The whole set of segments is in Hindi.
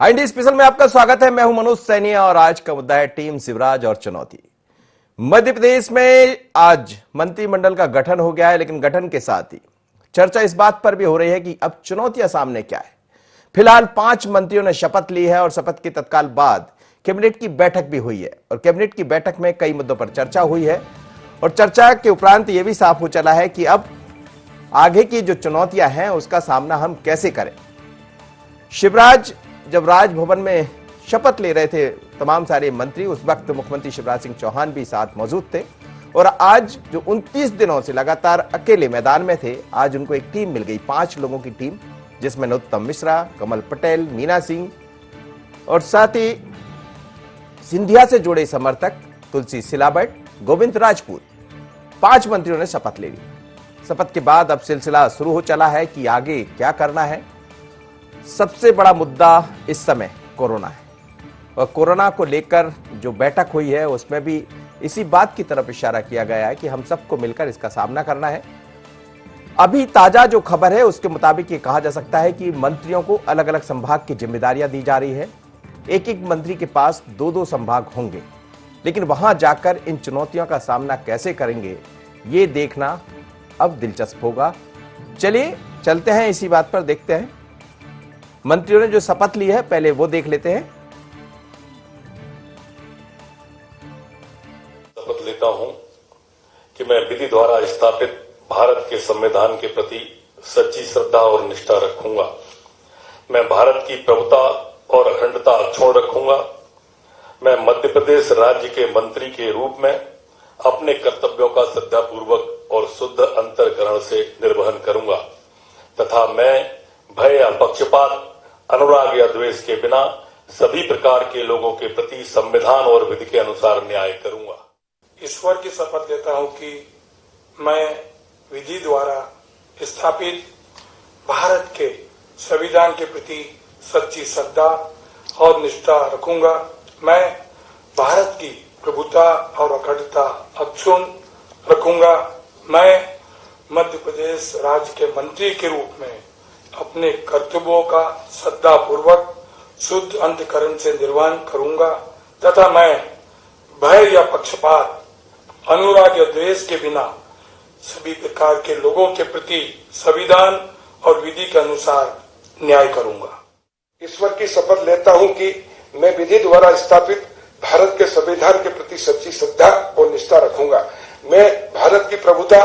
इंडी स्पेशल में आपका स्वागत है। मैं हूं मनोज सैनी और आज का मुद्दा है टीम शिवराज और चुनौती। मध्य प्रदेश में आज मंत्रिमंडल का गठन हो गया है, लेकिन गठन के साथ ही चर्चा इस बात पर भी हो रही है कि अब चुनौतियां सामने क्या है। फिलहाल 5 मंत्रियों ने शपथ ली है और शपथ के तत्काल बाद कैबिनेट की बैठक भी हुई है और कैबिनेट की बैठक में कई मुद्दों पर चर्चा हुई है और चर्चा के उपरांत यह भी साफ हो चला है कि अब आगे की जो चुनौतियां हैं उसका सामना हम कैसे करें। शिवराज जब राजभवन में शपथ ले रहे थे तमाम सारे मंत्री, उस वक्त मुख्यमंत्री शिवराज सिंह चौहान भी साथ मौजूद थे और आज जो 29 दिनों से लगातार अकेले मैदान में थे, आज उनको एक टीम मिल गई, 5 लोगों की टीम, जिसमें नरोत्तम मिश्रा, कमल पटेल, मीना सिंह और साथ ही सिंधिया से जुड़े समर्थक तुलसी सिलावट, गोविंद राजपूत, 5 मंत्रियों ने शपथ ले ली। शपथ के बाद अब सिलसिला शुरू हो चला है कि आगे क्या करना है। सबसे बड़ा मुद्दा इस समय कोरोना है और कोरोना को लेकर जो बैठक हुई है उसमें भी इसी बात की तरफ इशारा किया गया है कि हम सबको मिलकर इसका सामना करना है। अभी ताजा जो खबर है उसके मुताबिक ये कहा जा सकता है कि मंत्रियों को अलग अलग संभाग की जिम्मेदारियां दी जा रही है। एक एक मंत्री के पास 2-2 संभाग होंगे, लेकिन वहां जाकर इन चुनौतियों का सामना कैसे करेंगे ये देखना अब दिलचस्प होगा। चलिए चलते हैं, इसी बात पर देखते हैं मंत्रियों ने जो शपथ ली है, पहले वो देख लेते हैं। शपथ लेता हूं कि मैं विधि द्वारा स्थापित भारत के संविधान के प्रति सच्ची श्रद्धा और निष्ठा रखूंगा। मैं भारत की प्रभुता और अखंडता अक्षुण्ण रखूंगा। मैं मध्य प्रदेश राज्य के मंत्री के रूप में अपने कर्तव्यों का श्रद्धापूर्वक और शुद्ध अंतःकरण से निर्वहन करूंगा तथा मैं भय या पक्षपात, अनुराग या द्वेष के बिना सभी प्रकार के लोगों के प्रति संविधान और विधि के अनुसार न्याय करूंगा। ईश्वर की शपथ लेता हूं कि मैं विधि द्वारा स्थापित भारत के संविधान के प्रति सच्ची श्रद्धा और निष्ठा रखूंगा। मैं भारत की प्रभुता और अखंडता अक्षुण्ण रखूंगा। मैं मध्य प्रदेश राज्य के मंत्री के रूप में अपने कर्तव्यों का श्रद्धापूर्वक शुद्ध अंतःकरण से निर्वहन करूंगा तथा मैं भय या पक्षपात, अनुराग या द्वेष के बिना सभी प्रकार के लोगों के प्रति संविधान और विधि के अनुसार न्याय करूंगा। ईश्वर की शपथ लेता हूं कि मैं विधि द्वारा स्थापित भारत के संविधान के प्रति सच्ची श्रद्धा और निष्ठा रखूंगा। मैं भारत की प्रभुता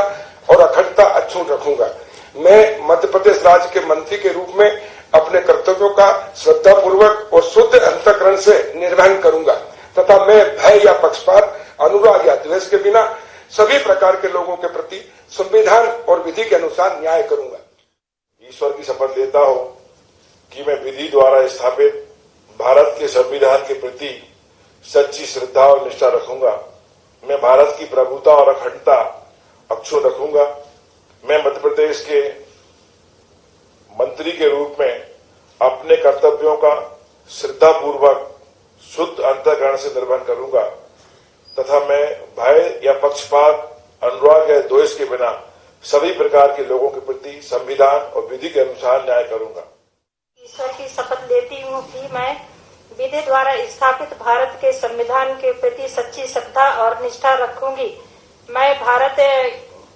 और अखंडता अक्षुण्ण रखूंगा। मैं मध्य प्रदेश राज्य के मंत्री के रूप में अपने कर्तव्यों का श्रद्धापूर्वक और शुद्ध अंतःकरण से निर्वहन करूंगा तथा मैं भय या पक्षपात, अनुराग या द्वेष के बिना सभी प्रकार के लोगों के प्रति संविधान और विधि के अनुसार न्याय करूंगा। ईश्वर की शपथ लेता हूं कि मैं विधि द्वारा स्थापित भारत के संविधान के प्रति सच्ची श्रद्धा और निष्ठा रखूंगा। मैं भारत की प्रभुता और अखंडता अक्षुण्ण रखूंगा। मैं मध्य प्रदेश के मंत्री के रूप में अपने कर्तव्यों का श्रद्धापूर्वक शुद्ध अंतःकरण से निर्वहन करूंगा तथा मैं भय या पक्षपात, अनुराग या द्वेष के बिना सभी प्रकार के लोगों के प्रति संविधान और विधि के अनुसार न्याय करूंगा। ईश्वर की शपथ लेती हूँ कि मैं विधि द्वारा स्थापित भारत के संविधान के प्रति सच्ची श्रद्धा और निष्ठा रखूंगी। मैं भारत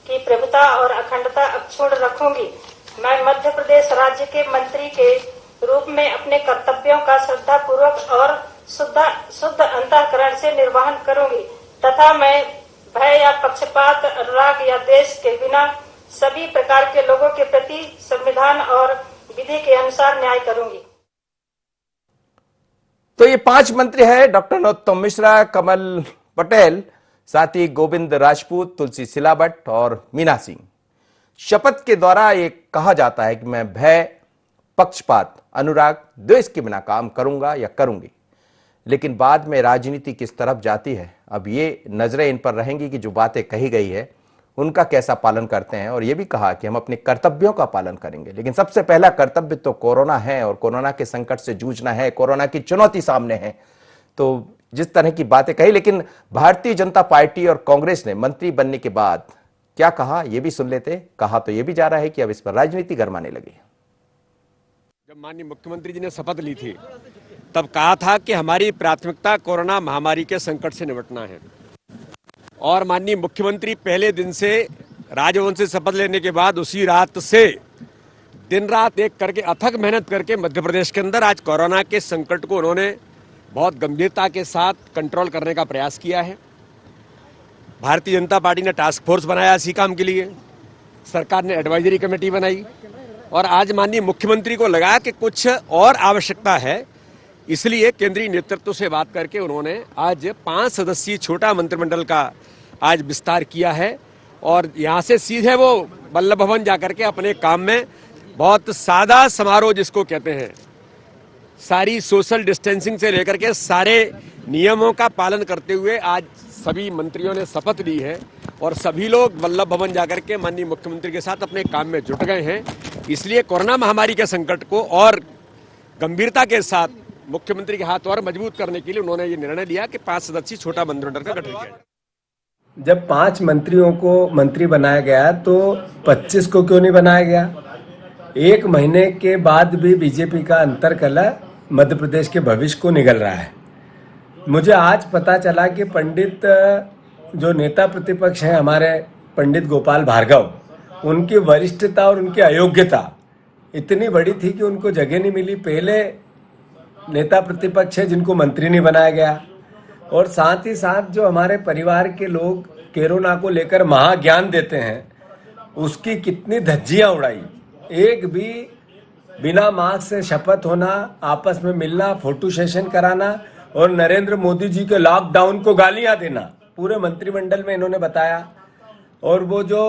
की प्रभुता और अखंडता अक्षुण्ण रखूंगी। मैं मध्य प्रदेश राज्य के मंत्री के रूप में अपने कर्तव्यों का श्रद्धापूर्वक और शुद्ध अंतःकरण से निर्वहन करूंगी तथा मैं भय या पक्षपात, अनुराग या द्वेष के बिना सभी प्रकार के लोगों के प्रति संविधान और विधि के अनुसार न्याय करूंगी। तो ये 5 मंत्री हैं, डॉक्टर नरोत्तम मिश्रा, कमल पटेल, साथ ही गोविंद राजपूत, तुलसी सिलावट और मीना सिंह। शपथ के द्वारा ये कहा जाता है कि मैं भय, पक्षपात, अनुराग, द्वेष के बिना काम करूंगा या करूंगी, लेकिन बाद में राजनीति किस तरफ जाती है, अब ये नजरें इन पर रहेंगी कि जो बातें कही गई है उनका कैसा पालन करते हैं। और ये भी कहा कि हम अपने कर्तव्यों का पालन करेंगे, लेकिन सबसे पहला कर्तव्य तो कोरोना है और कोरोना के संकट से जूझना है, कोरोना की चुनौती सामने है। तो जिस तरह की बातें कही, लेकिन भारतीय जनता पार्टी और कांग्रेस ने मंत्री बनने के बाद क्या कहा ये भी सुन लेते। कहा तो ये भी जा रहा है कि अब इस पर राजनीति गरमाने लगी। जब माननीय मुख्यमंत्री जी ने शपथ ली थी तब कहा था कि हमारी प्राथमिकता कोरोना महामारी के संकट से निपटना है। और माननीय मुख्यमंत्री पहले दिन से राजभवन से शपथ लेने के बाद उसी रात से दिन रात एक करके अथक मेहनत करके मध्य प्रदेश के अंदर आज कोरोना के संकट को उन्होंने बहुत गंभीरता के साथ कंट्रोल करने का प्रयास किया है। भारतीय जनता पार्टी ने टास्क फोर्स बनाया इसी काम के लिए, सरकार ने एडवाइजरी कमेटी बनाई और आज माननीय मुख्यमंत्री को लगा कि कुछ और आवश्यकता है, इसलिए केंद्रीय नेतृत्व से बात करके उन्होंने आज 5 सदस्यीय छोटा मंत्रिमंडल का आज विस्तार किया है और यहाँ से सीधे वो वल्लभ भवन जाकर के अपने काम में बहुत सादा समारोह जिसको कहते हैं, सारी सोशल डिस्टेंसिंग से लेकर के सारे नियमों का पालन करते हुए आज सभी मंत्रियों ने शपथ ली है और सभी लोग वल्लभ भवन जाकर के माननीय मुख्यमंत्री के साथ अपने काम में जुट गए हैं। इसलिए कोरोना महामारी के संकट को और गंभीरता के साथ मुख्यमंत्री के हाथ और मजबूत करने के लिए उन्होंने ये निर्णय लिया कि 5 सदस्यीय छोटा मंत्रिमंडल का गठन किया जाए। जब 5 मंत्रियों को मंत्री बनाया गया तो 25 को क्यों नहीं बनाया गया? 1 महीने के बाद भी बीजेपी का अंतरकलह मध्य प्रदेश के भविष्य को निगल रहा है। मुझे आज पता चला कि पंडित जो नेता प्रतिपक्ष हैं हमारे पंडित गोपाल भार्गव, उनकी वरिष्ठता और उनकी अयोग्यता इतनी बड़ी थी कि उनको जगह नहीं मिली। पहले नेता प्रतिपक्ष है जिनको मंत्री नहीं बनाया गया और साथ ही साथ जो हमारे परिवार के लोग कोरोना को लेकर महाज्ञान देते हैं, उसकी कितनी धज्जियां उड़ाई। एक भी बिना मास्क से शपथ होना, आपस में मिलना, फोटो सेशन कराना और नरेंद्र मोदी जी के लॉकडाउन को गालियां देना पूरे मंत्रिमंडल में इन्होंने बताया। और वो जो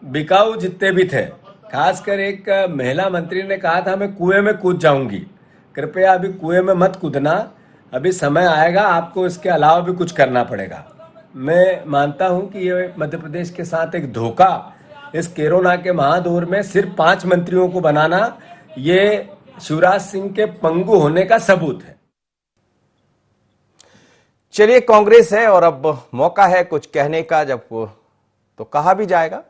बिकाऊ जितने भी थे, खासकर एक महिला मंत्री ने कहा था मैं कुएं में कूद जाऊंगी। कृपया अभी कुएं में मत कूदना, अभी समय आएगा आपको इसके अलावा भी कुछ करना पड़ेगा। मैं मानता हूं कि ये मध्य प्रदेश के साथ एक धोखा, इस कोरोना के महादौर में सिर्फ 5 मंत्रियों को बनाना, ये शिवराज सिंह के पंगु होने का सबूत है। चलिए, कांग्रेस है और अब मौका है कुछ कहने का, जब तो कहा भी जाएगा,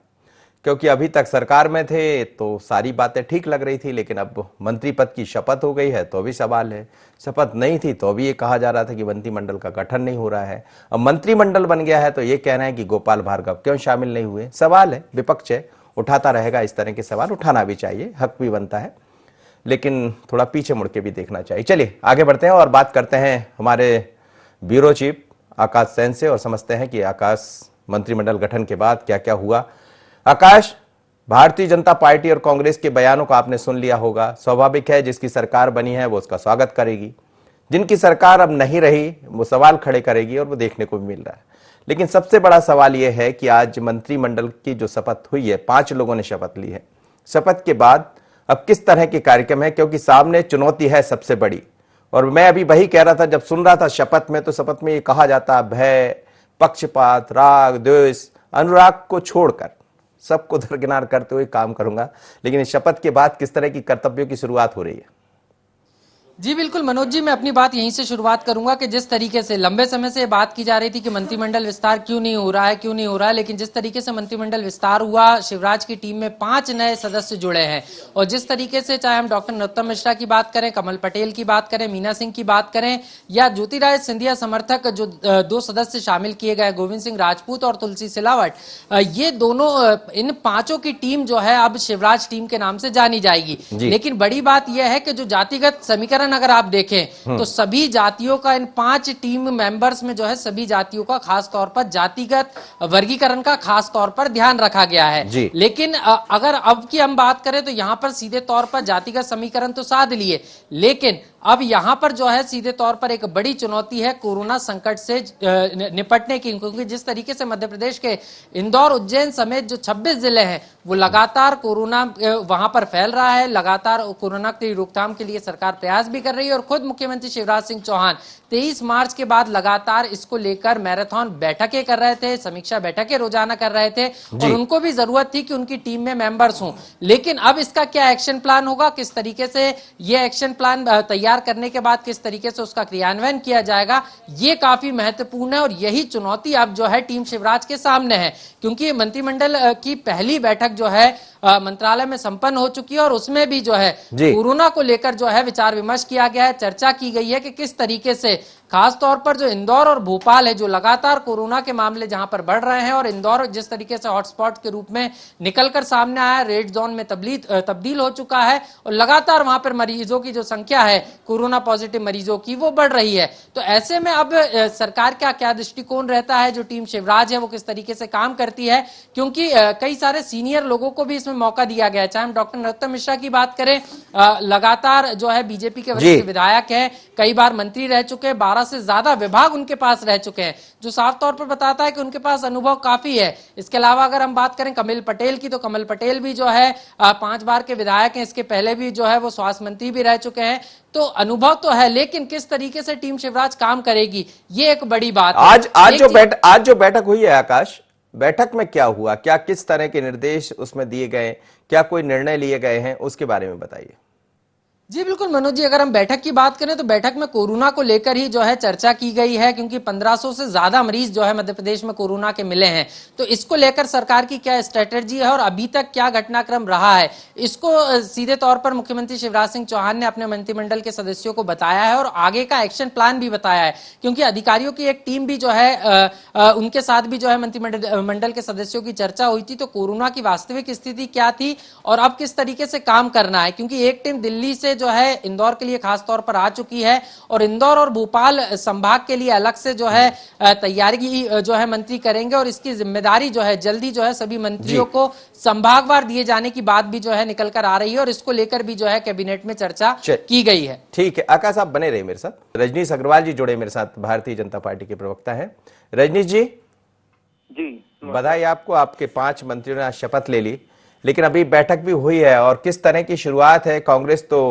क्योंकि अभी तक सरकार में थे तो सारी बातें ठीक लग रही थी, लेकिन अब मंत्री पद की शपथ हो गई है तो भी सवाल है। शपथ नहीं थी तो भी ये कहा जा रहा था कि मंत्रिमंडल का गठन नहीं हो रहा है। अब मंत्रिमंडल बन गया है तो ये कहना है कि गोपाल भार्गव क्यों शामिल नहीं हुए। सवाल है, विपक्ष है, उठाता रहेगा इस तरह के सवाल, उठाना भी चाहिए, हक भी बनता है, लेकिन थोड़ा पीछे मुड़ के भी देखना चाहिए। चलिए आगे बढ़ते हैं और बात करते हैं हमारे ब्यूरो चीफ आकाश सेन से और समझते हैं कि आकाश, मंत्रिमंडल गठन के बाद क्या क्या हुआ। आकाश, भारतीय जनता पार्टी और कांग्रेस के बयानों को आपने सुन लिया होगा। स्वाभाविक है, जिसकी सरकार बनी है वो उसका स्वागत करेगी, जिनकी सरकार अब नहीं रही वो सवाल खड़े करेगी और वो देखने को भी मिल रहा है। लेकिन सबसे बड़ा सवाल यह है कि आज मंत्रिमंडल की जो शपथ हुई है, 5 लोगों ने शपथ ली है, शपथ के बाद अब किस तरह के कार्यक्रम है, क्योंकि सामने चुनौती है सबसे बड़ी। और मैं अभी वही कह रहा था जब सुन रहा था शपथ में, तो शपथ में ये कहा जाता भय, पक्षपात, राग, द्वेष, अनुराग को छोड़कर सबको दरकिनार करते हुए काम करूंगा। लेकिन इस शपथ के बाद किस तरह की कर्तव्यों की शुरुआत हो रही है? जी बिल्कुल मनोज जी, मैं अपनी बात यहीं से शुरुआत करूंगा कि जिस तरीके से लंबे समय से बात की जा रही थी कि मंत्रिमंडल विस्तार क्यों नहीं हो रहा है, लेकिन जिस तरीके से मंत्रिमंडल विस्तार हुआ, शिवराज की टीम में 5 नए सदस्य जुड़े हैं और जिस तरीके से चाहे हम डॉक्टर नरोत्तम मिश्रा की बात करें, कमल पटेल की बात करें, मीना सिंह की बात करें या ज्योतिरादित्य सिंधिया समर्थक जो 2 सदस्य शामिल किए गए, गोविंद सिंह राजपूत और तुलसी सिलावट, ये दोनों, इन 5 की टीम जो है अब शिवराज टीम के नाम से जानी जाएगी। लेकिन बड़ी बात यह है कि जो जातिगत समीकरण अगर आप देखें तो सभी जातियों का इन 5 टीम मेंबर्स में जो है सभी जातियों का खास तौर पर जातिगत वर्गीकरण का खास तौर पर ध्यान रखा गया है। लेकिन अगर अब की हम बात करें तो यहां पर सीधे तौर पर जातिगत समीकरण तो साध लिए, लेकिन अब यहां पर जो है सीधे तौर पर एक बड़ी चुनौती है कोरोना संकट से निपटने की, क्योंकि जिस तरीके से मध्य प्रदेश के इंदौर, उज्जैन समेत जो 26 जिले हैं वो लगातार कोरोना वहां पर फैल रहा है, लगातार कोरोना की रोकथाम के लिए सरकार प्रयास भी कर रही है और खुद मुख्यमंत्री शिवराज सिंह चौहान 23 मार्च के बाद लगातार इसको लेकर मैराथन बैठकें कर रहे थे, समीक्षा बैठकें रोजाना कर रहे थे और उनको भी जरूरत थी कि उनकी टीम में मेंबर्स हों। लेकिन अब इसका क्या एक्शन प्लान होगा, किस तरीके से यह एक्शन प्लान तैयार तैयार करने के बाद किस तरीके से उसका क्रियान्वयन किया जाएगा, ये काफी महत्वपूर्ण है। और यही चुनौती अब जो है टीम शिवराज के सामने है, क्योंकि मंत्रिमंडल की पहली बैठक जो है मंत्रालय में संपन्न हो चुकी है और उसमें भी जो है कोरोना को लेकर जो है विचार विमर्श किया गया है। चर्चा की गई है कि किस तरीके से खास तौर पर जो इंदौर और भोपाल है, जो लगातार कोरोना के मामले जहां पर बढ़ रहे हैं, और इंदौर जिस तरीके से हॉटस्पॉट के रूप में निकलकर सामने आया, रेड जोन में तब्दील हो चुका है और लगातार वहां पर मरीजों की जो संख्या है कोरोना पॉजिटिव मरीजों की वो बढ़ रही है। तो ऐसे में अब सरकार का क्या दृष्टिकोण रहता है, जो टीम शिवराज है वो किस तरीके से काम करती है, क्योंकि कई सारे सीनियर लोगों को भी इसमें मौका दिया गया है। चाहे हम डॉक्टर नरोत्तम मिश्रा की बात करें, लगातार जो है बीजेपी के वरिष्ठ विधायक है, कई बार मंत्री रह चुके हैं, 12 से ज्यादा विभाग उनके पास रह चुके हैं, जो साफ तौर पर बताता है कि उनके पास अनुभव काफी है। इसके अलावा अगर हम बात करें कमल पटेल की, तो कमल पटेल भी जो है 5 बार के विधायक हैं, इसके पहले भी जो है वो स्वास्थ्य मंत्री भी रह चुके हैं। तो अनुभव तो है, लेकिन किस तरीके से टीम शिवराज काम करेगी ये एक बड़ी बात है। आज जो बैठक हुई है आकाश, बैठक में क्या हुआ, क्या किस तरह के निर्देश उसमें दिए गए, क्या कोई निर्णय लिए गए हैं, उसके बारे में बताइए। जी बिल्कुल मनोज जी, अगर हम बैठक की बात करें तो बैठक में कोरोना को लेकर ही जो है चर्चा की गई है, क्योंकि 1500 से ज्यादा मरीज जो है मध्य प्रदेश में कोरोना के मिले हैं। तो इसको लेकर सरकार की क्या स्ट्रेटेजी है और अभी तक क्या घटनाक्रम रहा है, इसको सीधे तौर पर मुख्यमंत्री शिवराज सिंह चौहान ने अपने मंत्रिमंडल के सदस्यों को बताया है और आगे का एक्शन प्लान भी बताया है, क्योंकि अधिकारियों की एक टीम भी जो है उनके साथ भी जो है मंत्रिमंडल के सदस्यों की चर्चा हुई थी। तो कोरोना की वास्तविक स्थिति क्या थी और अब किस तरीके से काम करना है, क्योंकि एक टीम दिल्ली से जो है इंदौर के लिए खास तौर पर आ चुकी है और इंदौर और भोपाल संभाग के लिए अलग से जो है तैयारी जो है मंत्री करेंगे और इसकी जिम्मेदारी जो है जल्दी जो है सभी मंत्रियों को संभागवार दिए जाने की बात भी जो है निकल कर आ रही है और इसको लेकर भी जो है कैबिनेट में चर्चा की गई है। ठीक है आकाश, आप बने रहे मेरे साथ। रजनीश अग्रवाल जी जुड़े मेरे साथ, भारतीय जनता पार्टी के प्रवक्ता हैं। रजनीश जी, बधाई आपको, आपके 5 मंत्रियों ने आज शपथ ले ली, लेकिन अभी बैठक भी हुई है और किस तरह की शुरुआत है। कांग्रेस तो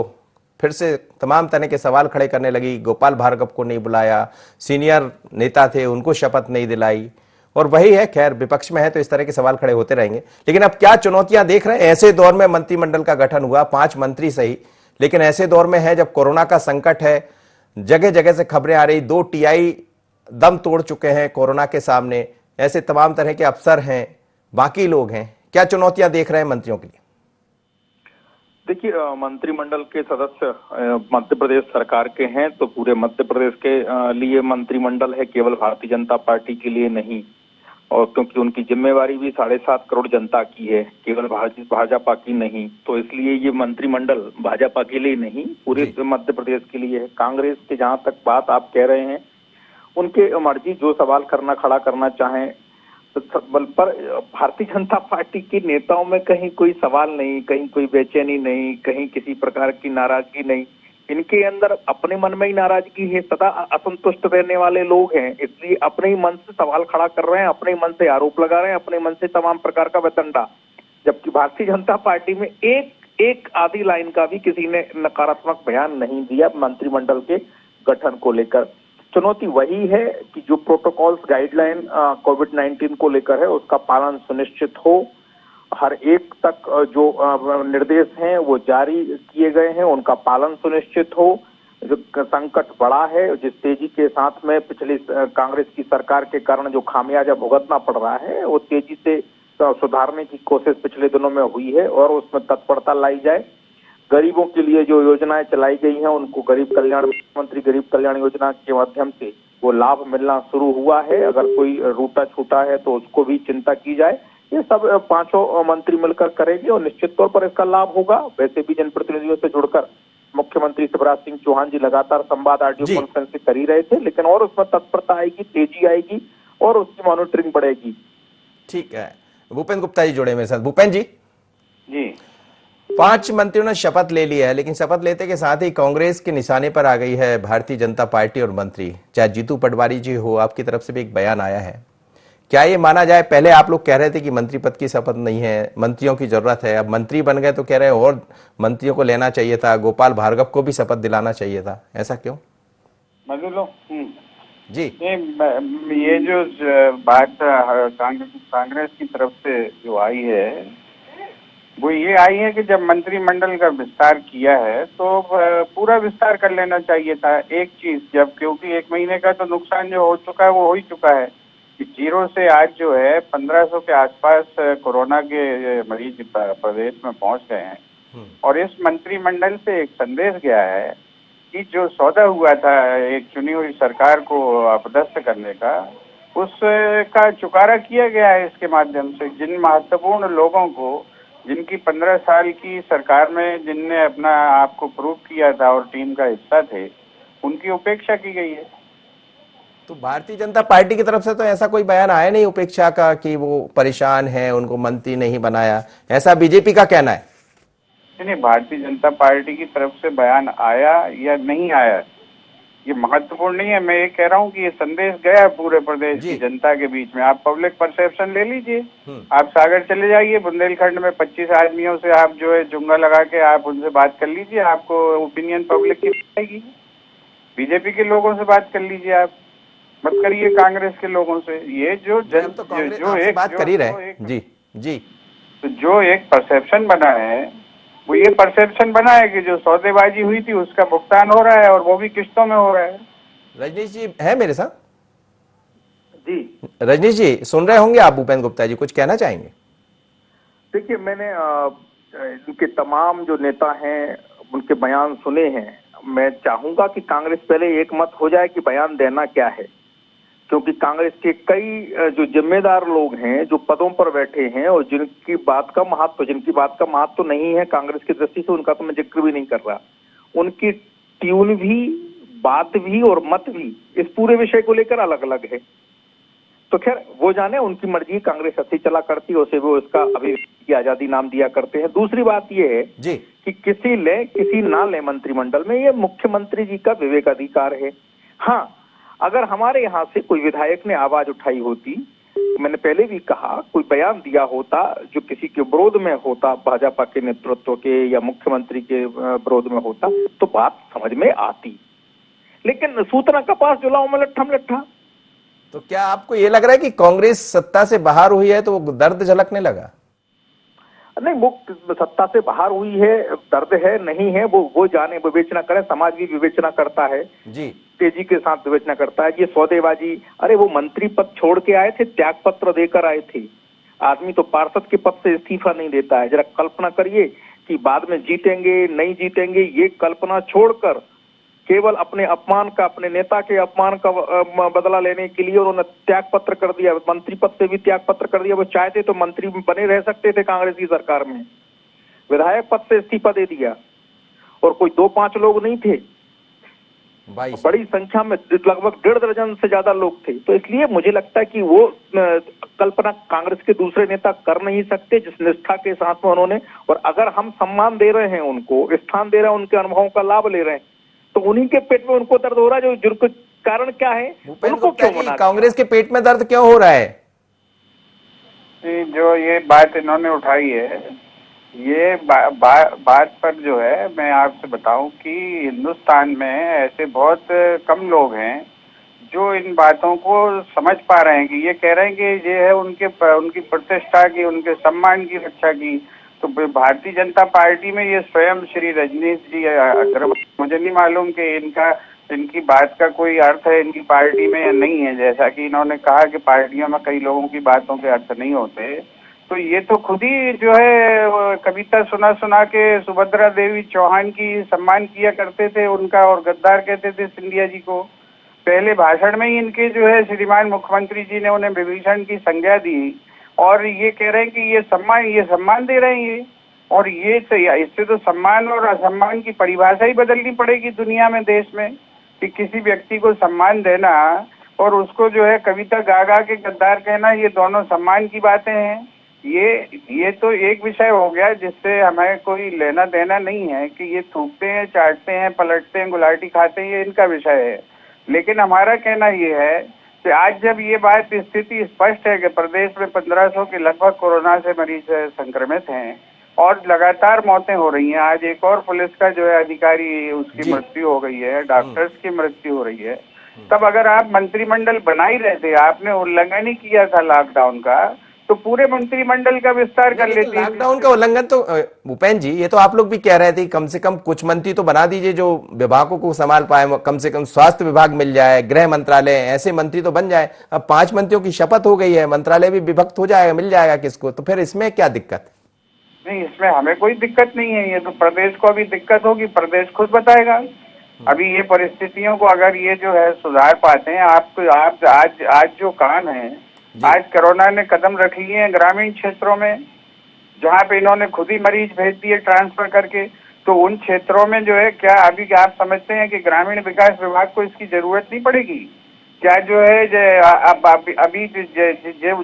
फिर से तमाम तरह के सवाल खड़े करने लगी, गोपाल भार्गव को नहीं बुलाया, सीनियर नेता थे उनको शपथ नहीं दिलाई, और वही है, खैर विपक्ष में है तो इस तरह के सवाल खड़े होते रहेंगे। लेकिन अब क्या चुनौतियां देख रहे हैं ऐसे दौर में? मंत्रिमंडल का गठन हुआ, 5 मंत्री सही, लेकिन ऐसे दौर में है जब कोरोना का संकट है, जगह जगह से खबरें आ रही, 2 टीआई दम तोड़ चुके हैं कोरोना के सामने, ऐसे तमाम तरह के अफसर हैं, बाकी लोग हैं, क्या चुनौतियां देख रहे हैं मंत्रियों के लिए? देखिए, मंत्रिमंडल के सदस्य मध्य प्रदेश सरकार के हैं, तो पूरे मध्य प्रदेश के लिए मंत्रिमंडल है, केवल भारतीय जनता पार्टी के लिए नहीं। और क्योंकि उनकी जिम्मेवारी भी 7.5 करोड़ जनता की है, केवल भाजपा की नहीं, तो इसलिए ये मंत्रिमंडल भाजपा के लिए नहीं, पूरे मध्य प्रदेश के लिए है। कांग्रेस के जहां तक बात आप कह रहे हैं, उनके मर्जी, जो सवाल खड़ा करना चाहें, पर भारतीय जनता पार्टी के नेताओं में कहीं कोई सवाल नहीं, कहीं कोई बेचैनी नहीं, कहीं किसी प्रकार की नाराजगी नहीं। इनके अंदर अपने मन में ही नाराजगी है, सदा असंतुष्ट रहने वाले लोग हैं, इसलिए अपने ही मन से सवाल खड़ा कर रहे हैं, अपने ही मन से आरोप लगा रहे हैं, अपने मन से तमाम प्रकार का वितंडा। जबकि भारतीय जनता पार्टी में एक आधी लाइन का भी किसी ने नकारात्मक बयान नहीं दिया मंत्रिमंडल के गठन को लेकर। चुनौती वही है कि जो प्रोटोकॉल्स, गाइडलाइन कोविड-19 को लेकर है, उसका पालन सुनिश्चित हो, हर एक तक जो निर्देश हैं वो जारी किए गए हैं, उनका पालन सुनिश्चित हो। जो संकट बड़ा है, जिस तेजी के साथ में पिछली कांग्रेस की सरकार के कारण जो खामियाजा भुगतना पड़ रहा है, वो तेजी से सुधारने की कोशिश पिछले दिनों में हुई है और उसमें तत्परता लाई जाए। गरीबों के लिए जो योजनाएं चलाई गई हैं, उनको मुख्यमंत्री गरीब कल्याण योजना के माध्यम से वो लाभ मिलना शुरू हुआ है। अगर कोई रूटा छूटा है तो उसको भी चिंता की जाए। ये सब 5 मंत्री मिलकर करेंगे और निश्चित तौर पर इसका लाभ होगा। वैसे भी जनप्रतिनिधियों से जुड़कर मुख्यमंत्री शिवराज सिंह चौहान जी लगातार संवाद ऑडियो कॉन्फ्रेंस से कर ही रहे थे, लेकिन और उसमें तत्परता आएगी, तेजी आएगी और उसकी मॉनिटरिंग बढ़ेगी। ठीक है, भूपेंद्र गुप्ता जी जुड़े मेरे साथ। भूपेंद्र जी, 5 मंत्रियों ने शपथ ले लिया है, लेकिन शपथ लेते के साथ ही कांग्रेस के निशाने पर आ गई है भारतीय जनता पार्टी और मंत्री, चाहे जीतू पटवारी जी हो, आपकी तरफ से भी एक बयान आया है। क्या ये माना जाए, पहले आप लोग कह रहे थे कि मंत्री पद की शपथ नहीं है, मंत्रियों की जरूरत है, अब मंत्री बन गए तो कह रहे हैं और मंत्रियों को लेना चाहिए था, गोपाल भार्गव को भी शपथ दिलाना चाहिए था, ऐसा क्यों? जी, ये जो बात कांग्रेस की तरफ से जो आई है, वो ये आई है कि जब मंत्रिमंडल का विस्तार किया है तो पूरा विस्तार कर लेना चाहिए था। एक चीज, जब क्योंकि 1 महीने का तो नुकसान जो हो चुका है वो हो ही चुका है कि 0 से आज जो है 1500 के आसपास कोरोना के मरीज प्रदेश में पहुंच गए हैं। और इस मंत्रिमंडल से एक संदेश गया है कि जो सौदा हुआ था एक चुनी हुई सरकार को अपदस्थ करने का, उसका चुकारा किया गया है इसके माध्यम से। जिन महत्वपूर्ण लोगों को, जिनकी 15 साल की सरकार में जिनने अपना आप को प्रूव किया था और टीम का हिस्सा थे, उनकी उपेक्षा की गई है। तो भारतीय जनता पार्टी की तरफ से तो ऐसा कोई बयान आया नहीं उपेक्षा का कि वो परेशान है, उनको मंत्री नहीं बनाया, ऐसा बीजेपी का कहना है। नहीं, भारतीय जनता पार्टी की तरफ से बयान आया या नहीं आया ये महत्वपूर्ण नहीं है। मैं ये कह रहा हूँ कि ये संदेश गया पूरे प्रदेश की जनता के बीच में। आप पब्लिक परसेप्शन ले लीजिए, आप सागर चले जाइए, बुंदेलखंड में 25 आदमियों से आप जो है जुंगा लगा के आप उनसे बात कर लीजिए, आपको ओपिनियन पब्लिक की आएगी। बीजेपी के लोगों से बात कर लीजिए, आप मत करिए कांग्रेस के लोगों से। ये जो जो एक बात कर ही रहे जी जी, तो जो एक परसेप्शन बना है वो ये परसेप्शन बना है कि जो सौदेबाजी हुई थी उसका भुगतान हो रहा है और वो भी किस्तों में हो रहा है। रजनीश जी है मेरे साथ? जी रजनीश जी सुन रहे होंगे आप, भूपेंद्र गुप्ता जी कुछ कहना चाहेंगे? देखिए, मैंने इनके तमाम जो नेता हैं उनके बयान सुने हैं। मैं चाहूंगा कि कांग्रेस पहले एक मत हो जाए कि बयान देना क्या है, क्योंकि कांग्रेस के कई जो जिम्मेदार लोग हैं जो पदों पर बैठे हैं और जिनकी बात का महत्व नहीं है कांग्रेस की दृष्टि से, उनका तो मैं जिक्र भी नहीं कर रहा। उनकी ट्यून भी, बात भी और मत भी इस पूरे विषय को लेकर अलग अलग है। तो खैर वो जाने, उनकी मर्जी, कांग्रेस ऐसी चला करती है, उसे वो इसका अभिव्यक्ति की आजादी नाम दिया करते हैं। दूसरी बात ये है जी कि किसी ले किसी ना ले मंत्रिमंडल में, ये मुख्यमंत्री जी का विवेकाधिकार है। हाँ, अगर हमारे यहाँ से कोई विधायक ने आवाज उठाई होती, मैंने पहले भी कहा, कोई बयान दिया होता जो किसी के विरोध में होता, भाजपा के नेतृत्व के या मुख्यमंत्री के विरोध में होता, तो बात समझ में आती। लेकिन सूतना कपास जुलाओ में लट्ठम लट्ठा। तो क्या आपको ये लग रहा है कि कांग्रेस सत्ता से बाहर हुई है तो वो दर्द झलकने लगा? नहीं, वो सत्ता से बाहर हुई है, दर्द है नहीं है वो जाने, विवेचना करें। समाज भी विवेचना करता है जी, तेजी के साथ विवेचना करता है। ये सौदेबाजी, अरे वो मंत्री पद छोड़ के आए थे, त्याग पत्र देकर आए थे। आदमी तो पार्षद के पद से इस्तीफा नहीं देता है। जरा कल्पना करिए कि बाद में जीतेंगे नहीं जीतेंगे, ये कल्पना छोड़कर केवल अपने अपमान का, अपने नेता के अपमान का बदला लेने के लिए उन्होंने त्याग पत्र कर दिया। मंत्री पद से भी त्याग पत्र कर दिया। वो चाहते तो मंत्री बने रह सकते थे कांग्रेस की सरकार में, विधायक पद से इस्तीफा दे दिया। और कोई 2-5 लोग नहीं थे, बड़ी संख्या में लगभग 1.5 दर्जन से ज्यादा लोग थे। तो इसलिए मुझे लगता है कि वो कल्पना कांग्रेस के दूसरे नेता कर नहीं सकते जिस निष्ठा के साथ में उन्होंने। और अगर हम सम्मान दे रहे हैं, उनको स्थान दे रहे हैं, उनके अनुभवों का लाभ ले रहे हैं, तो उन्हीं के पेट में उनको दर्द हो रहा है। जो जिनको कारण क्या है, उनको क्यों मना? कांग्रेस के पेट में दर्द क्यों हो रहा है? जो ये बात इन्होंने उठाई है, ये बात पर जो है मैं आपसे बताऊं कि हिंदुस्तान में ऐसे बहुत कम लोग हैं जो इन बातों को समझ पा रहे हैं कि ये कह रहे हैं कि ये है उनकी प्रतिष्ठा की, उनके सम्मान की रक्षा की। तो भारतीय जनता पार्टी में ये स्वयं श्री रजनीश जी अग्रवाल, मुझे नहीं मालूम कि इनकी बात का कोई अर्थ है इनकी पार्टी में या नहीं है। जैसा कि इन्होंने कहा कि पार्टियों में कई लोगों की बातों के अर्थ नहीं होते, तो ये तो खुद ही जो है कविता सुना के सुभद्रा देवी चौहान की सम्मान किया करते थे उनका, और गद्दार कहते थे सिंधिया जी को। पहले भाषण में ही इनके जो है श्रीमान मुख्यमंत्री जी ने उन्हें विभीषण की संज्ञा दी और ये कह रहे हैं कि ये सम्मान दे रहे हैं ये। और ये इससे तो सम्मान और असम्मान की परिभाषा ही बदलनी पड़ेगी दुनिया में, देश में, कि किसी व्यक्ति को सम्मान देना और उसको जो है कविता गा के गद्दार कहना, ये दोनों सम्मान की बातें हैं। ये तो एक विषय हो गया जिससे हमें कोई लेना देना नहीं है कि ये थूकते हैं, चाटते हैं, पलटते हैं, गुलाटी खाते हैं, ये इनका विषय है। लेकिन हमारा कहना ये है कि आज जब ये बात स्थिति स्पष्ट है कि प्रदेश में 1500 के लगभग कोरोना से मरीज संक्रमित हैं और लगातार मौतें हो रही हैं। आज एक और पुलिस का जो है अधिकारी, उसकी मृत्यु हो गई है, डॉक्टर्स की मृत्यु हो रही है। तब अगर आप मंत्रिमंडल बना ही रहे थे, आपने उल्लंघन ही किया था लॉकडाउन का, तो पूरे मंत्रिमंडल का विस्तार कर लेती है। लॉकडाउन का उल्लंघन तो भूपेन जी, ये तो आप लोग भी कह रहे थे, कम से कम कुछ मंत्री तो बना दीजिए जो विभागों को संभाल पाए, कम से कम स्वास्थ्य विभाग मिल जाए, गृह मंत्रालय, ऐसे मंत्री तो बन जाए। अब 5 मंत्रियों की शपथ हो गई है, मंत्रालय भी विभक्त हो जाएगा, मिल जाएगा किसको, तो फिर इसमें क्या दिक्कत? नहीं, इसमें हमें कोई दिक्कत नहीं है। ये तो प्रदेश को अभी दिक्कत होगी, प्रदेश खुद बताएगा। अभी ये परिस्थितियों को अगर ये जो है सुधार पाते हैं, आपको आज जो काम है, आज कोरोना ने कदम रख लिए हैं ग्रामीण क्षेत्रों में, जहाँ पे इन्होंने खुद ही मरीज भेज दिए ट्रांसफर करके, तो उन क्षेत्रों में जो है क्या अभी आप समझते हैं कि ग्रामीण विकास विभाग को इसकी जरूरत नहीं पड़ेगी क्या? जो है अभी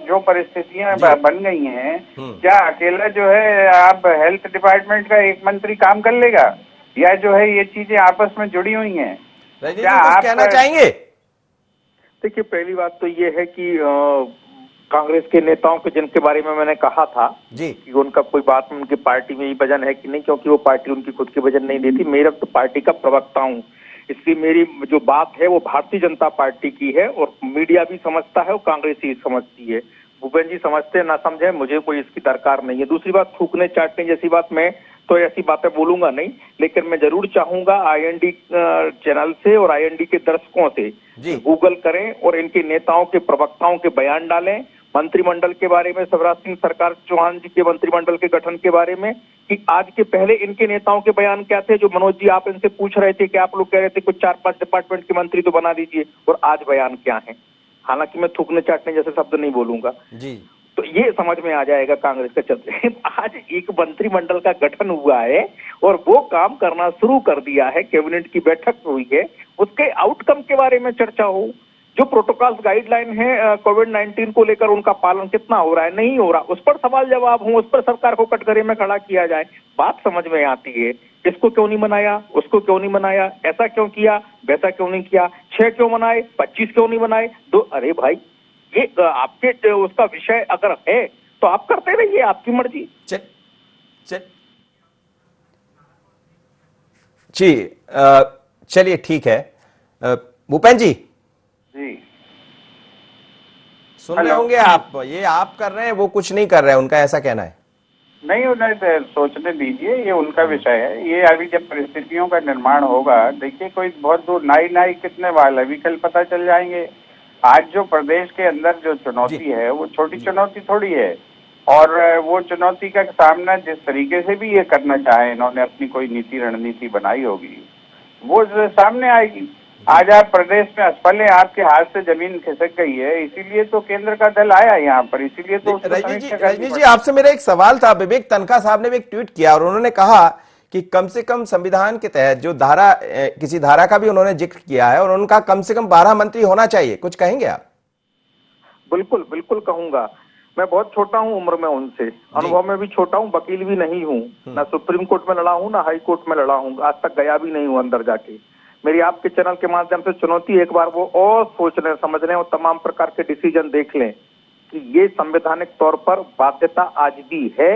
जो परिस्थितियां बन गई हैं, क्या अकेला जो है आप हेल्थ डिपार्टमेंट का एक मंत्री काम कर लेगा, या जो है ये चीजें आपस में जुड़ी हुई हैं? क्या आप कहना चाहेंगे? देखिए, पहली बात तो ये है कि कांग्रेस के नेताओं के जिनके बारे में मैंने कहा था जी कि उनका कोई बात में उनकी पार्टी में ही वजन है कि नहीं, क्योंकि वो पार्टी उनकी खुद की वजन नहीं देती। मेरा तो पार्टी का प्रवक्ता हूँ, इसलिए मेरी जो बात है वो भारतीय जनता पार्टी की है, और मीडिया भी समझता है और कांग्रेस ही समझती है। भूपेन जी समझते ना समझे, मुझे कोई इसकी दरकार नहीं है। दूसरी बात, थूकने चाटने जैसी बात, मैं तो ऐसी बातें बोलूंगा नहीं, लेकिन मैं जरूर चाहूंगा आईएनडी चैनल से और आईएनडी के दर्शकों से गूगल करें और इनके नेताओं के प्रवक्ताओं के बयान डालें मंत्रिमंडल के बारे में, शिवराज सिंह सरकार चौहान जी के मंत्रिमंडल के गठन के बारे में, कि आज के पहले इनके नेताओं के बयान क्या थे। जो मनोज जी आप इनसे पूछ रहे थे कि आप लोग कह रहे थे कुछ 4-5 डिपार्टमेंट के मंत्री तो बना दीजिए, और आज बयान क्या है। हालांकि मैं थूकने चाटने जैसे शब्द नहीं बोलूंगा जी, तो ये समझ में आ जाएगा कांग्रेस के चलते। आज एक मंत्रिमंडल का गठन हुआ है और वो काम करना शुरू कर दिया है, कैबिनेट की बैठक हुई है, उसके आउटकम के बारे में चर्चा हो। जो प्रोटोकॉल्स गाइडलाइन है कोविड-19 को लेकर, उनका पालन कितना हो रहा है, नहीं हो रहा, उस पर सवाल जवाब हो, उस पर सरकार को कटघरे में खड़ा किया जाए। बात समझ में आती है, इसको क्यों नहीं मनाया, उसको क्यों नहीं मनाया, ऐसा क्यों किया, वैसा क्यों नहीं किया, 6 क्यों मनाए, 25 क्यों नहीं मनाए, 2। अरे भाई, ये आपके उसका विषय अगर है तो आप करते रहिए, आपकी मर्जी। जी चलिए ठीक है। भूपेन जी सुन रहे होंगे आप, ये आप कर रहे हैं, वो कुछ नहीं कर रहे हैं, उनका ऐसा कहना है। नहीं, उन्हें सोचने दीजिए, ये उनका विषय है। ये अभी जब परिस्थितियों का निर्माण होगा, देखिए कोई बहुत दूर नाई कितने वाले अभी कल पता चल जाएंगे। आज जो प्रदेश के अंदर जो चुनौती है वो छोटी चुनौती थोड़ी है, और वो चुनौती का सामना जिस तरीके से भी ये करना चाहे, इन्होंने अपनी कोई नीति रणनीति बनाई होगी, वो सामने आएगी। आज आप प्रदेश में असफल हैं, आपके हाथ से जमीन खिसक गई है, इसीलिए तो केंद्र का दल आया यहाँ पर, इसीलिए तो रजनीश जी आपसे मेरा एक सवाल था। विवेक तनखा साहब ने भी एक ट्वीट किया और उन्होंने कहा कि कम से कम संविधान के तहत जो धारा, किसी धारा का भी उन्होंने जिक्र किया है, और उनका कम से कम 12 मंत्री होना चाहिए। कुछ कहेंगे आप? बिल्कुल बिल्कुल कहूंगा। मैं बहुत छोटा हूं उम्र में उनसे, अनुभव में भी छोटा हूं, वकील भी नहीं हूं, ना सुप्रीम कोर्ट में लड़ा हूं, ना हाई कोर्ट में लड़ा हूं, आज तक गया भी नहीं हूं अंदर जाके। मेरी आपके चैनल के माध्यम से चुनौती, एक बार वो और सोचने समझने और तमाम प्रकार के डिसीजन देख लें कि ये संवैधानिक तौर पर बाध्यता आज भी है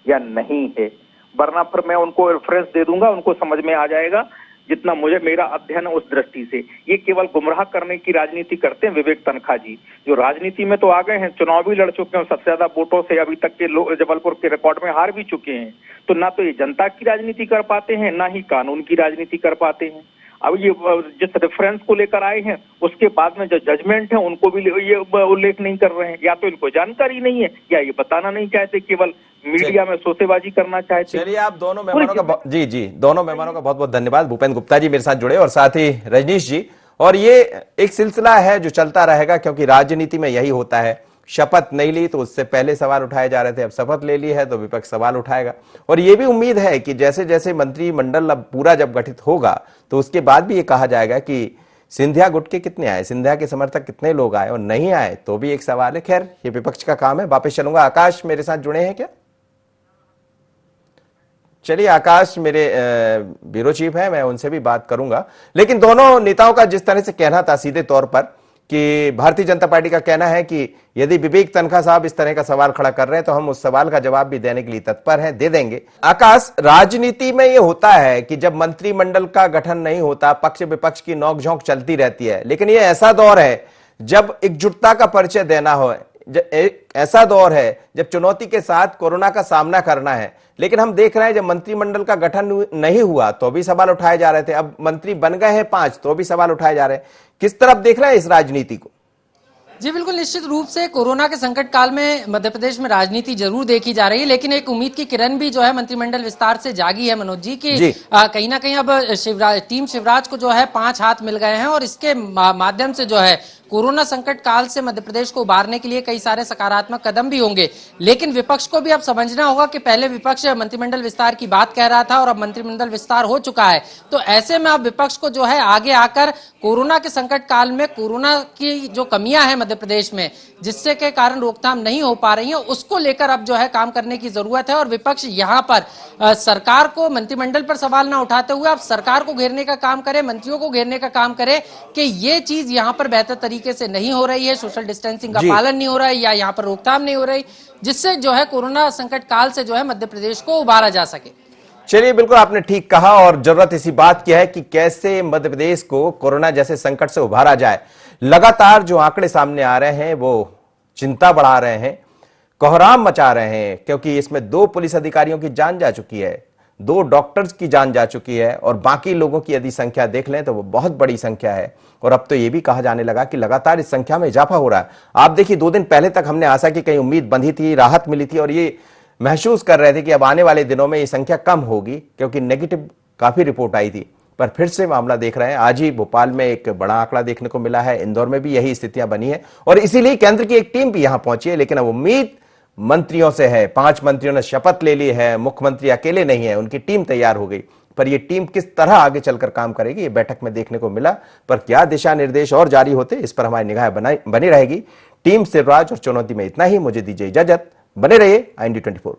या नहीं है, वरना फिर मैं उनको रेफरेंस दे दूंगा, उनको समझ में आ जाएगा जितना मुझे मेरा अध्ययन है उस दृष्टि से। ये केवल गुमराह करने की राजनीति करते हैं विवेक तनखा जी, जो राजनीति में तो आ गए हैं, चुनाव भी लड़ चुके हैं, सबसे ज्यादा वोटों से अभी तक के जबलपुर के रिकॉर्ड में हार भी चुके हैं। तो ना तो ये जनता की राजनीति कर पाते हैं, ना ही कानून की राजनीति कर पाते हैं। अब ये जिस रेफरेंस को लेकर आए हैं, उसके बाद में जो जजमेंट है उनको भी ये उल्लेख नहीं कर रहे हैं, या तो इनको जानकारी नहीं है, या ये बताना नहीं चाहते, केवल मीडिया में सोसेबाजी करना चाहते। चलिए, आप दोनों मेहमानों का जी दोनों मेहमानों का बहुत बहुत धन्यवाद। भूपेन गुप्ता जी मेरे साथ जुड़े, और साथ ही रजनीश जी। और ये एक सिलसिला है जो चलता रहेगा, क्योंकि राजनीति में यही होता है, शपथ नहीं ली तो उससे पहले सवाल उठाए जा रहे थे, अब शपथ ले ली है तो विपक्ष सवाल उठाएगा। और ये भी उम्मीद है कि जैसे जैसे मंत्रिमंडल अब पूरा जब गठित होगा तो उसके बाद भी ये कहा जाएगा कि सिंधिया गुट के कितने आए, सिंधिया के समर्थक कितने लोग आए, और नहीं आए तो भी एक सवाल है। खैर, ये विपक्ष का काम है। वापस चलूंगा, आकाश मेरे साथ जुड़े हैं क्या? चलिए, आकाश मेरे ब्यूरो चीफ है, मैं उनसे भी बात करूंगा। लेकिन दोनों नेताओं का जिस तरह से कहना था सीधे तौर पर कि भारतीय जनता पार्टी का कहना है कि यदि विवेक तनखा साहब इस तरह का सवाल खड़ा कर रहे हैं तो हम उस सवाल का जवाब भी देने के लिए तत्पर हैं, दे देंगे। आकाश, राजनीति में ये होता है कि जब मंत्रिमंडल का गठन नहीं होता, पक्ष विपक्ष की नोकझोंक चलती रहती है, लेकिन ये ऐसा दौर है जब एकजुटता का परिचय देना हो, एक ऐसा दौर है जब चुनौती के साथ कोरोना का सामना करना है, लेकिन हम देख रहे हैं जब मंत्रिमंडल का गठन नहीं हुआ तो भी सवाल उठाए जा रहे थे, अब मंत्री बन गए हैं 5 तो भी सवाल उठाए जा रहे हैं। किस तरफ देख रहे हैं इस राजनीति को? जी बिल्कुल, निश्चित रूप से कोरोना के संकट काल में मध्य प्रदेश में राजनीति जरूर देखी जा रही है, लेकिन एक उम्मीद की किरण भी जो है मंत्रिमंडल विस्तार से जागी है मनोज जी की कहीं ना कहीं अब टीम शिवराज को जो है 5 हाथ मिल गए हैं और इसके माध्यम से जो है कोरोना संकट काल से मध्य प्रदेश को उबारने के लिए कई सारे सकारात्मक कदम भी होंगे। लेकिन विपक्ष को भी अब समझना होगा कि पहले विपक्ष मंत्रिमंडल विस्तार की बात कह रहा था और अब मंत्रिमंडल विस्तार हो चुका है, तो ऐसे में अब विपक्ष को जो है आगे आकर कोरोना के संकट काल में कोरोना की जो कमियां हैं मध्य प्रदेश में जिससे के कारण रोकथाम नहीं हो पा रही है, उसको लेकर अब जो है काम करने की जरूरत है। और विपक्ष यहाँ पर सरकार को मंत्रिमंडल पर सवाल ना उठाते हुए अब सरकार को घेरने का काम करे, मंत्रियों को घेरने का काम करे कि ये चीज यहाँ पर बेहतर तरीके से नहीं हो रही है, सोशल डिस्टेंसिंग का पालन नहीं हो रहा है या यहाँ पर रोकथाम नहीं हो रही, जिससे जो है कोरोना संकट काल से जो है मध्य प्रदेश को उबारा जा सके। चलिए, बिल्कुल आपने ठीक कहा और जरूरत इसी बात की है कि कैसे मध्य प्रदेश को कोरोना जैसे संकट से उभारा जाए। लगातार जो आंकड़े सामने आ रहे हैं वो चिंता बढ़ा रहे हैं, कोहराम मचा रहे हैं, क्योंकि इसमें 2 पुलिस अधिकारियों की जान जा चुकी है, 2 डॉक्टर्स की जान जा चुकी है और बाकी लोगों की यदि संख्या देख लें तो वो बहुत बड़ी संख्या है। और अब तो ये भी कहा जाने लगा कि लगातार इस संख्या में इजाफा हो रहा है। आप देखिए 2 दिन पहले तक हमने आशा की, कहीं उम्मीद बंधी थी, राहत मिली थी और ये महसूस कर रहे थे कि अब आने वाले दिनों में ये संख्या कम होगी, क्योंकि नेगेटिव काफी रिपोर्ट आई थी। पर फिर से मामला देख रहे हैं, आज ही भोपाल में एक बड़ा आंकड़ा देखने को मिला है, इंदौर में भी यही स्थितियां बनी है और इसीलिए केंद्र की एक टीम भी यहां पहुंची है। लेकिन अब उम्मीद मंत्रियों से है, 5 मंत्रियों ने शपथ ले ली है, मुख्यमंत्री अकेले नहीं है, उनकी टीम तैयार हो गई। पर यह टीम किस तरह आगे चलकर काम करेगी ये बैठक में देखने को मिला। पर क्या दिशा निर्देश और जारी होते इस पर हमारी निगाह बनी रहेगी। टीम शिवराज और चुनौती में इतना ही। मुझे दीजिए इजाजत, बने रहिए IND 24।